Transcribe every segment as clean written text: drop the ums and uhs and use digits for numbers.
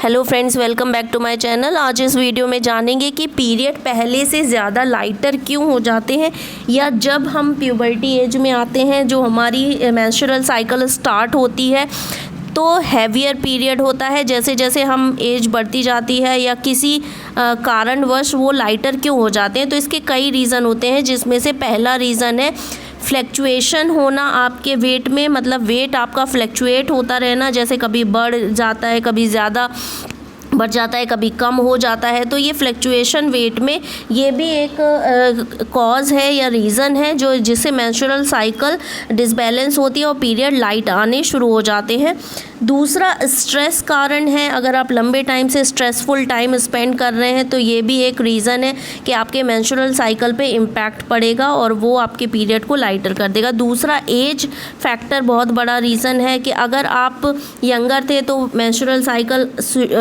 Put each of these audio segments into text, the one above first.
Hello friends, welcome back to my channel. आज इस video में जानेंगे कि पीरियड पहले से ज़्यादा लाइटर क्यों हो जाते हैं, या जब हम प्यूबर्टी एज में आते हैं, जो हमारी मेंस्ट्रुअल साइकिल स्टार्ट होती है, तो हैवियर पीरियड होता है। जैसे जैसे हम एज बढ़ती जाती है या किसी कारणवश वो लाइटर क्यों हो जाते हैं, तो इसके कई रीज़न होते हैं, जिसमें से पहला रीज़न है फ्लैक्चुएशन होना आपके वेट में। मतलब वेट आपका फ्लैक्चुएट होता रहना, जैसे कभी बढ़ जाता है, कभी ज़्यादा बढ़ जाता है, कभी कम हो जाता है। तो ये फ्लैक्चुएशन वेट में ये भी एक कॉज है या रीज़न है जो जिससे मेंस्ट्रुअल साइकिल डिसबैलेंस होती है और पीरियड लाइट आने शुरू हो जाते हैं। दूसरा स्ट्रेस कारण है। अगर आप लंबे टाइम से स्ट्रेसफुल टाइम स्पेंड कर रहे हैं तो ये भी एक रीज़न है कि आपके मेंस्ट्रुअल साइकिल पे इम्पैक्ट पड़ेगा और वो आपके पीरियड को लाइटर कर देगा। दूसरा एज फैक्टर बहुत बड़ा रीज़न है कि अगर आप यंगर थे तो मेंस्ट्रुअल साइकिल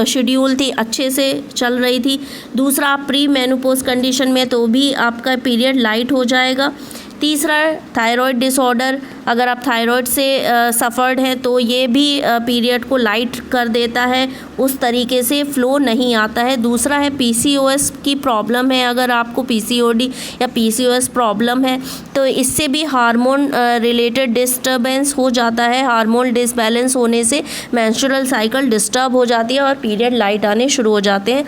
शेड्यूल थी, अच्छे से चल रही थी। दूसरा, आप प्री मेनोपॉज कंडीशन में तो भी आपका पीरियड लाइट हो जाएगा। तीसरा, थायराइड डिसऑर्डर। अगर आप थायराइड से सफ़र्ड हैं तो ये भी पीरियड को लाइट कर देता है, उस तरीके से फ़्लो नहीं आता है। दूसरा है पीसीओएस की प्रॉब्लम है। अगर आपको पीसीओडी या पीसीओएस प्रॉब्लम है तो इससे भी हार्मोन रिलेटेड डिस्टर्बेंस हो जाता है। हार्मोन डिसबैलेंस होने से मेंस्ट्रुअल साइकिल डिस्टर्ब हो जाती है और पीरियड लाइट आने शुरू हो जाते हैं।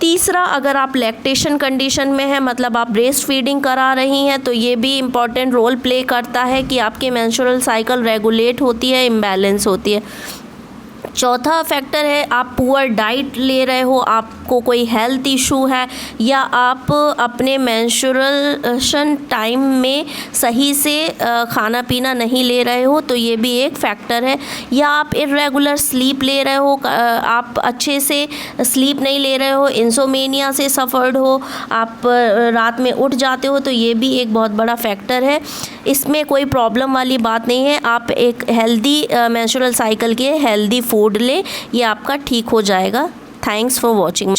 तीसरा, अगर आप लैक्टेशन कंडीशन में हैं, मतलब आप ब्रेस्ट फीडिंग करा रही हैं, तो ये भी इम्पॉर्टेंट रोल प्ले करता है कि आपके मेंस्ट्रुअल साइकिल रेगुलेट होती है, इम्बैलेंस होती है। चौथा फैक्टर है आप पुअर डाइट ले रहे हो, आपको कोई हेल्थ इशू है, या आप अपने मेंस्ट्रुएशन टाइम में सही से खाना पीना नहीं ले रहे हो, तो ये भी एक फैक्टर है। या आप इर्रेगुलर स्लीप ले रहे हो, आप अच्छे से स्लीप नहीं ले रहे हो, इंसोमेनिया से सफ़र्ड हो, आप रात में उठ जाते हो, तो ये भी एक बहुत बड़ा फैक्टर है। इसमें कोई प्रॉब्लम वाली बात नहीं है। आप एक हेल्दी मेंस्ट्रुअल साइकिल के हेल्दी फूड लें, ये आपका ठीक हो जाएगा। Thanks for watching.